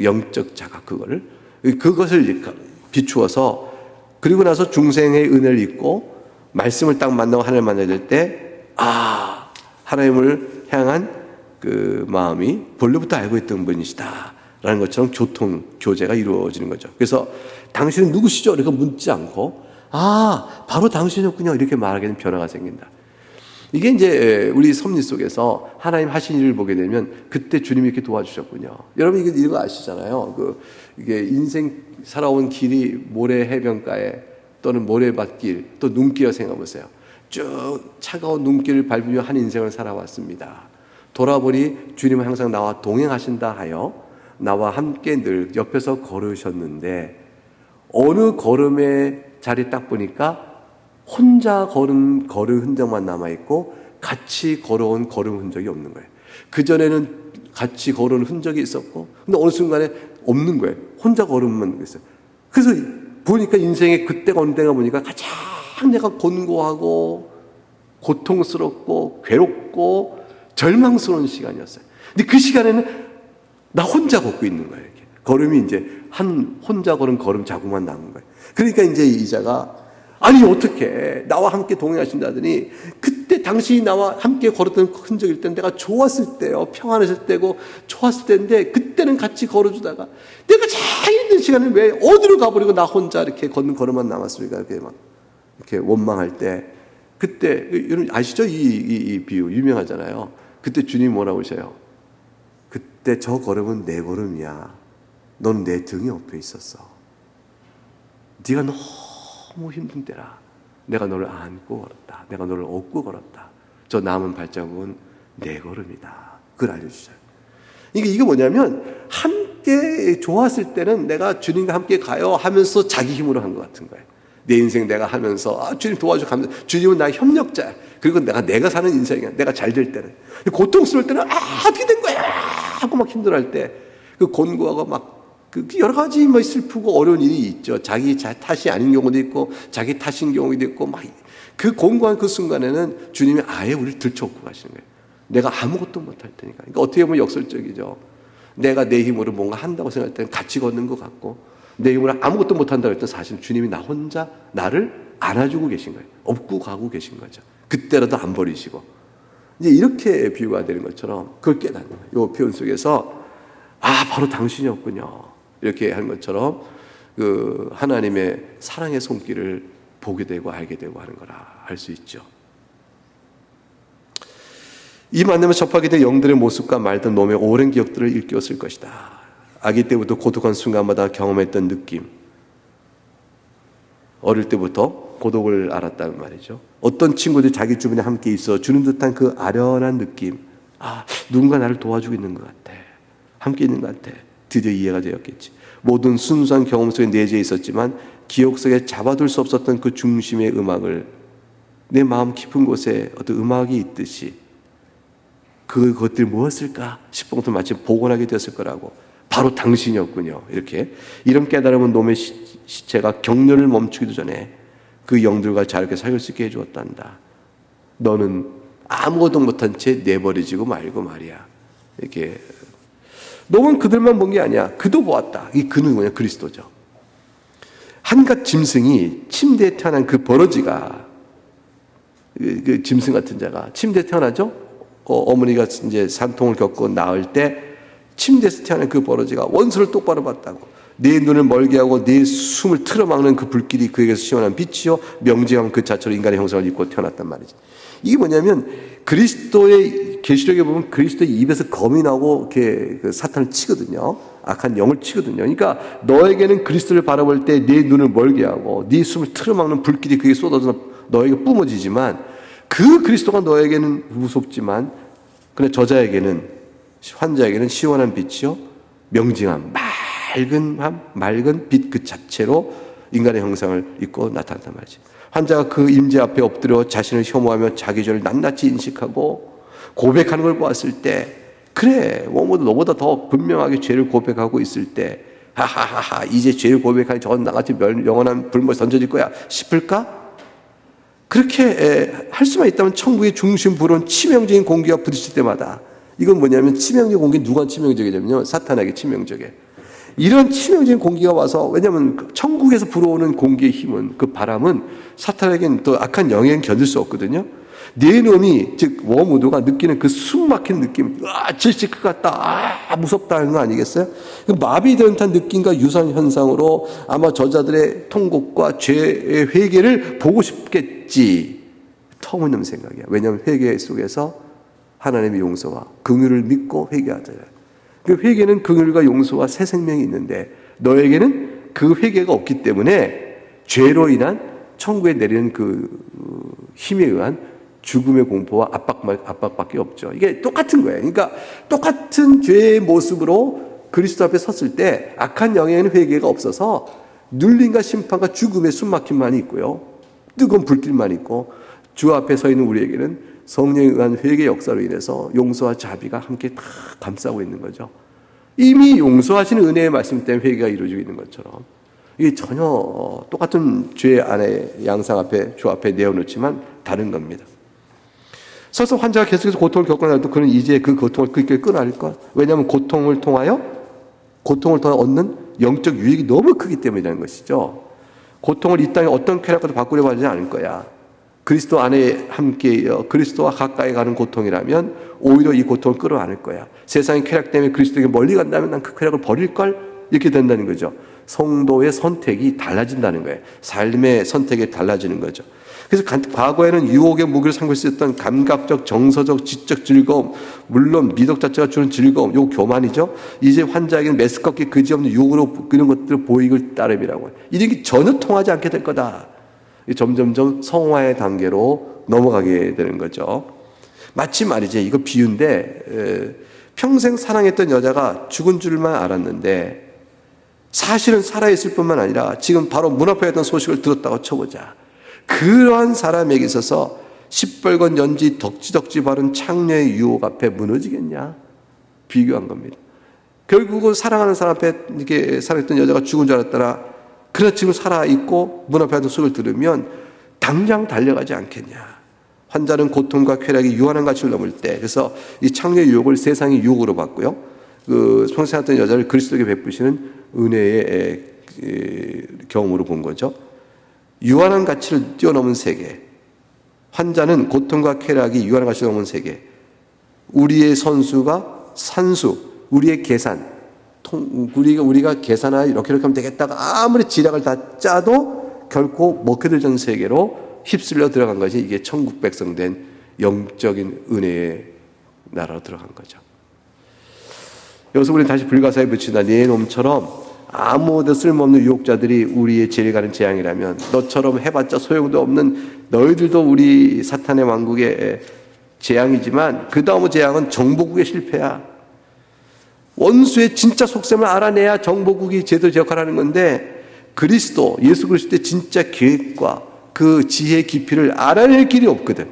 영적 자각, 그것을 비추어서, 그리고 나서 중생의 은혜를 잊고 말씀을 딱 만나고 하나님을 만나야 될 때, 하나님을 향한 그 마음이 본래부터 알고 있던 분이시다 라는 것처럼 교제가 이루어지는 거죠. 그래서 당신은 누구시죠? 이렇게 묻지 않고, 바로 당신이었군요, 이렇게 말하게 되는 변화가 생긴다. 이게 이제 우리 섭리 속에서 하나님 하신 일을 보게 되면 그때 주님이 이렇게 도와주셨군요. 여러분 이거 아시잖아요. 이게 인생 살아온 길이 모래 해변가에 또는 모래밭길, 또 눈길을 생각해 보세요. 쭉 차가운 눈길을 밟으며 한 인생을 살아왔습니다. 돌아보니 주님은 항상 나와 동행하신다 하여 나와 함께 늘 옆에서 걸으셨는데, 어느 걸음의 자리 딱 보니까 혼자 걸은 흔적만 남아있고 같이 걸어온 걸음 흔적이 없는 거예요. 그전에는 같이 걸어온 흔적이 있었고, 근데 어느 순간에 없는 거예요. 혼자 걸음만 있어요. 그래서 보니까 인생의 그때가 어느 때가 보니까 가장 내가 곤고하고 고통스럽고 괴롭고 절망스러운 시간이었어요. 근데 그 시간에는 나 혼자 걷고 있는 거예요. 이렇게. 걸음이 이제 혼자 걸은 걸음 자국만 남은 거예요. 그러니까 이제 이자가, 아니 어떻게 나와 함께 동행하신다더니, 그때 당신이 나와 함께 걸었던 흔적일 때는 내가 좋았을 때요, 평안했을 때고 좋았을 때인데, 그때는 같이 걸어주다가 내가 제일 힘든 시간에 왜 어디로 가버리고 나 혼자 이렇게 걷는 걸음만 남았습니까? 이렇게 원망할 때, 그때 여러분 아시죠? 이 비유 유명하잖아요. 그때 주님이 뭐라고 하셔요? 그때 저 걸음은 내 걸음이야. 너는 내 등에 엎여 있었어. 네가 너무 힘든 때라 내가 너를 안고 걸었다. 내가 너를 업고 걸었다. 저 남은 발자국은 내 걸음이다. 그걸 알려주셔요. 이게 뭐냐면, 함께 좋았을 때는 내가 주님과 함께 가요 하면서 자기 힘으로 한 것 같은 거예요. 내 인생 내가 하면서 주님 도와줘 가면서, 주님은 나의 협력자야. 그리고 내가 사는 인생이야. 내가 잘 될 때는. 고통스러울 때는 어떻게 된 거야 하고 막 힘들어할 때, 그 곤고하고 막 여러 가지 슬프고 어려운 일이 있죠. 자기 탓이 아닌 경우도 있고 자기 탓인 경우도 있고, 막 그 곤고한 그 순간에는 주님이 아예 우리를 들쳐업고 가시는 거예요. 내가 아무것도 못할 테니까. 그러니까 어떻게 보면 역설적이죠. 내가 내 힘으로 뭔가 한다고 생각할 때는 같이 걷는 것 같고, 내 힘으로 아무것도 못한다고 했던 사실은 주님이 나 혼자 나를 안아주고 계신 거예요. 업고 가고 계신 거죠. 그때라도 안 버리시고. 이제 이렇게 비유가 되는 것처럼 그걸 깨닫는 거예요. 이 표현 속에서 바로 당신이었군요. 이렇게 하는 것처럼 그 하나님의 사랑의 손길을 보게 되고 알게 되고 하는 거라 할 수 있죠. 이 만남을 접하게 된 영들의 모습과 말든 놈의 오랜 기억들을 일깨웠을 것이다. 아기 때부터 고독한 순간마다 경험했던 느낌, 어릴 때부터 고독을 알았다는 말이죠. 어떤 친구들이 자기 주변에 함께 있어 주는 듯한 그 아련한 느낌, 누군가 나를 도와주고 있는 것 같아, 함께 있는 것 같아. 드디어 이해가 되었겠지. 모든 순수한 경험 속에 내재해 있었지만 기억 속에 잡아둘 수 없었던 그 중심의 음악을, 내 마음 깊은 곳에 어떤 음악이 있듯이 그것들이 무엇일까 싶은 것을 마치 복원하게 되었을 거라고. 바로 당신이었군요. 이렇게 이런 깨달음은 놈의 시체가 경련을 멈추기도 전에 그 영들과 자유롭게 살 수 있게 해주었단다. 너는 아무것도 못한 채 내버려지고 말고 말이야. 이렇게. 놈은 그들만 본 게 아니야. 그도 보았다. 이 그는 뭐냐? 그리스도죠. 한갓 짐승이 침대에 태어난 그 버러지가, 그 짐승 같은 자가 침대에 태어나죠? 어머니가 이제 산통을 겪고 나을 때 침대에서 태어난 그 버러지가 원수를 똑바로 봤다고. 네 눈을 멀게 하고 네 숨을 틀어막는 그 불길이 그에게서 시원한 빛이요 명제형 그 자체로 인간의 형상을 입고 태어났단 말이지. 이게 뭐냐면, 그리스도의 계시록에 보면 그리스도의 입에서 검이 나오고 이렇게 그 사탄을 치거든요. 악한 영을 치거든요. 그러니까 너에게는 그리스도를 바라볼 때 네 눈을 멀게 하고 네 숨을 틀어막는 불길이 그게 쏟아져 너에게 뿜어지지만 그 그리스도가 너에게는 무섭지만 그러나 저자에게는 환자에게는 시원한 빛이요 명징함, 맑은 빛 그 자체로 인간의 형상을 입고 나타난단 말이지. 환자가 그 임재 앞에 엎드려 자신을 혐오하며 자기 죄를 낱낱이 인식하고 고백하는 걸 보았을 때, 그래 워무드 너보다 더 분명하게 죄를 고백하고 있을 때, 하하하하 이제 죄를 고백하니 저건 나같이 영원한 불못에 던져질 거야 싶을까? 그렇게 할 수만 있다면 천국의 중심 불은 치명적인 공기가 부딪힐 때마다, 이건 뭐냐면 치명적인 공기, 누가 치명적이냐면요 사탄에게 치명적이에요. 이런 치명적인 공기가 와서, 왜냐하면 천국에서 불어오는 공기의 힘은, 그 바람은 사탄에게는 또 악한 영향을 견딜 수 없거든요. 내 놈이, 즉 워무드가 느끼는 그 숨막힌 느낌, 질질 것 같다, 무섭다는 거 아니겠어요? 그 마비된 듯한 느낌과 유사한 현상으로 아마 저자들의 통곡과 죄의 회개를 보고 싶겠지. 터무니없는 생각이야. 왜냐하면 회개 속에서 하나님의 용서와 긍휼을 믿고 회개하잖아요. 그 회개는 긍휼과 용서와 새 생명이 있는데 너에게는 그 회개가 없기 때문에 죄로 인한 천국에 내리는 그 힘에 의한 죽음의 공포와 압박밖에 없죠. 이게 똑같은 거예요. 그러니까 똑같은 죄의 모습으로 그리스도 앞에 섰을 때 악한 영에는 회개가 없어서 눌림과 심판과 죽음의 숨막힘만 있고요. 뜨거운 불길만 있고, 주 앞에 서 있는 우리에게는 성령에 의한 회개 역사로 인해서 용서와 자비가 함께 다 감싸고 있는 거죠. 이미 용서하시는 은혜의 말씀 때문에 회개가 이루어지고 있는 것처럼, 이게 전혀 똑같은 죄 안에 양상 앞에, 주 앞에 내어놓지만 다른 겁니다. 서서 환자가 계속해서 고통을 겪어나도 그는 이제 그 고통을 그렇게 끊어낼 것. 왜냐하면 고통을 통하여 얻는 영적 유익이 너무 크기 때문이라는 것이죠. 고통을 이 땅에 어떤 쾌락과도 바꾸려고 하지 않을 거야. 그리스도 안에 함께 그리스도와 가까이 가는 고통이라면 오히려 이 고통을 끌어안을 거야. 세상의 쾌락 때문에 그리스도에게 멀리 간다면 난 그 쾌락을 버릴걸? 이렇게 된다는 거죠. 성도의 선택이 달라진다는 거예요. 삶의 선택이 달라지는 거죠. 그래서 과거에는 유혹의 무기를 삼고 있었던 감각적, 정서적, 지적 즐거움, 물론 미덕 자체가 주는 즐거움, 이거 교만이죠. 이제 환자에게는 메스껍게 그지없는 유혹으로 그런 것들을 보이길 따름이라고. 이런 게 전혀 통하지 않게 될 거다. 점점점 성화의 단계로 넘어가게 되는 거죠. 마치 말이지, 이거 비유인데, 평생 사랑했던 여자가 죽은 줄만 알았는데 사실은 살아있을 뿐만 아니라 지금 바로 문 앞에 있던 소식을 들었다고 쳐보자. 그러한 사람에게 있어서 시뻘건 연지 덕지덕지 바른 창녀의 유혹 앞에 무너지겠냐? 비교한 겁니다. 결국은 사랑하는 사람 앞에 이렇게 사랑했던 여자가 죽은 줄 알았더라. 그러나 지금 살아있고 문 앞에 있던 소식을 들으면 당장 달려가지 않겠냐? 환자는 고통과 쾌락이 유한한 가치를 넘을 때, 그래서 이 창녀의 유혹을 세상의 유혹으로 봤고요. 그 평생 했던 여자를 그리스도에게 베푸시는 은혜의 경험으로 본 거죠. 유한한 가치를 뛰어넘은 세계, 환자는 고통과 쾌락이 유한한 가치를 넘은 세계, 우리의 선수가 산수, 우리의 계산, 우리가 계산하여 이렇게 하면 되겠다가 아무리 지략을 다 짜도 결코 먹혀들지 않는 세계로 휩쓸려 들어간 것이, 이게 천국 백성 된 영적인 은혜의 나라로 들어간 거죠. 여기서 우리는 다시 불가사에 붙이다. 네 놈처럼 아무도 쓸모없는 유혹자들이 우리의 죄를 가는 재앙이라면, 너처럼 해봤자 소용도 없는 너희들도 우리 사탄의 왕국의 재앙이지만 그 다음 재앙은 정복국의 실패야. 원수의 진짜 속셈을 알아내야 정복국이 제대로 역할을 하는 건데, 그리스도, 예수 그리스도의 진짜 계획과 그 지혜의 깊이를 알아낼 길이 없거든.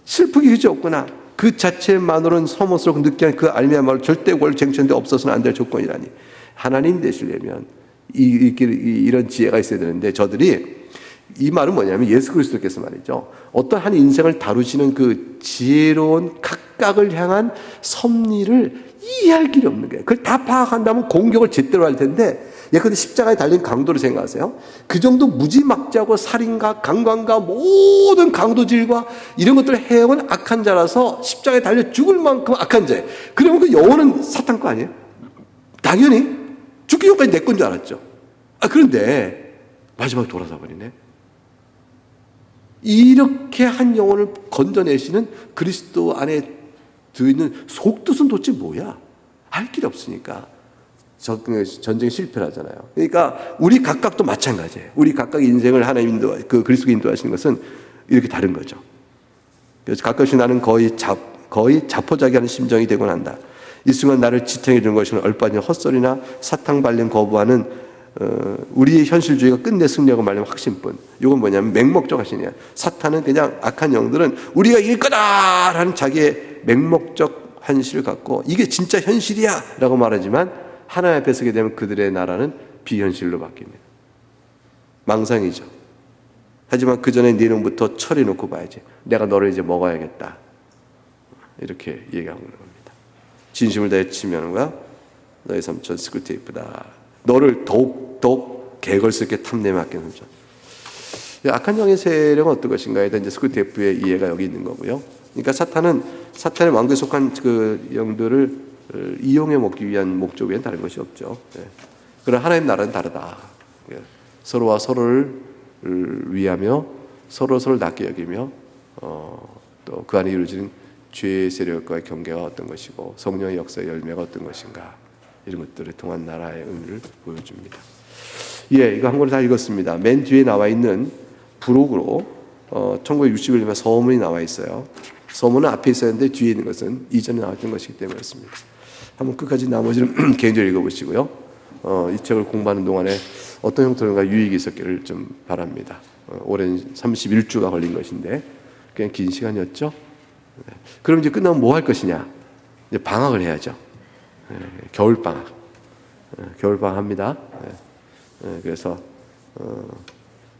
슬프기 그지 없구나. 그 자체만으로는 서머스럽고 느끼한 그 알미야말로 절대 권리 쟁취하는데 없어서는 안 될 조건이라니. 하나님 되시려면 이런 지혜가 있어야 되는데, 저들이 이 말은 뭐냐면 예수 그리스도께서 말이죠, 어떤 한 인생을 다루시는 그 지혜로운 각각을 향한 섭리를 이해할 길이 없는 거예요. 그걸 다 파악한다면 공격을 제대로 할 텐데, 예컨대 십자가에 달린 강도를 생각하세요. 그 정도 무지막지하고 살인과 강간과 모든 강도질과 이런 것들을 해온 악한 자라서 십자가에 달려 죽을 만큼 악한 자예요. 그러면 그 영혼은 사탄 거 아니에요? 당연히 죽기 전까지 내 건 줄 알았죠. 그런데 마지막에 돌아서 버리네. 이렇게 한 영혼을 건져내시는 그리스도 안에 들어있는 속뜻은 도대체 뭐야? 알 길이 없으니까 전쟁 실패를 하잖아요. 그러니까 우리 각각도 마찬가지예요. 우리 각각 인생을 하나님 인도, 그리스도가 인도하시는 것은 이렇게 다른 거죠. 그래서 가끔씩 나는 거의 자포자기하는 심정이 되곤 한다. 이 순간 나를 지탱해 주는 것은 얼빠진 헛소리나 사탕 발림 거부하는 우리의 현실주의가 끝내 승리하고 말하면 확신뿐. 이건 뭐냐면 맹목적 확신이야. 사탄은 그냥 악한 영들은 우리가 이길 거다라는 자기의 맹목적 현실을 갖고 이게 진짜 현실이야 라고 말하지만 하나님 앞에 서게 되면 그들의 나라는 비현실로 바뀝니다. 망상이죠. 하지만 그 전에 네 놈부터 처리놓고 봐야지. 내가 너를 이제 먹어야겠다. 이렇게 얘기하고 있는 겁니다. 진심을 다해 치면 거야. 너의 삼촌 스쿨테이프다. 너를 더욱 개걸스럽게 탐내에 맡기는 거죠. 악한 영의 세력은 어떤 것인가에 대한 이제 스쿨테이프의 이해가 여기 있는 거고요. 그러니까 사탄의 왕국에 속한 그 영들을 이용해 먹기 위한 목적 외엔 다른 것이 없죠. 그러나 하나님 나라는 다르다. 서로와 서로를 위하며 서로를 낮게 여기며 또 그 안에 이루어지는 죄의 세력과의 경계가 어떤 것이고 성령의 역사의 열매가 어떤 것인가 이런 것들을 통한 나라의 의미를 보여줍니다. 예, 이거 한 권을 다 읽었습니다. 맨 뒤에 나와 있는 부록으로 1961년에 서문이 나와 있어요. 서문은 앞에 있었는데 뒤에 있는 것은 이전에 나왔던 것이기 때문에 그렇습니다. 한번 끝까지 나머지는 개인적으로 읽어보시고요. 이 책을 공부하는 동안에 어떤 형태로가 유익이 있었기를 좀 바랍니다. 오랜 31주가 걸린 것인데 그냥 긴 시간이었죠. 그럼 이제 끝나면 뭐 할 것이냐? 이제 방학을 해야죠. 겨울방학. 겨울방학 합니다. 그래서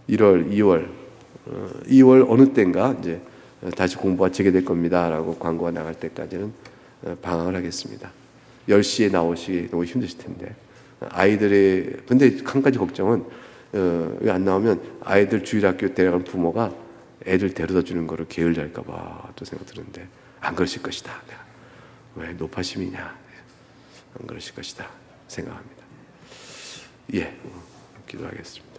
1월, 2월 어느 때인가 이제 다시 공부가 재개될 겁니다라고 광고가 나갈 때까지는 방학을 하겠습니다. 10시에 나오시기 너무 힘드실 텐데 근데 한 가지 걱정은 왜 안 나오면 아이들 주일학교 데려간 부모가 애들 데려다 주는 거를 게을리할까 봐 또 생각 드는데 안 그러실 것이다. 내가 왜 노파심이냐? 안 그러실 것이다 생각합니다. 예, 기도하겠습니다.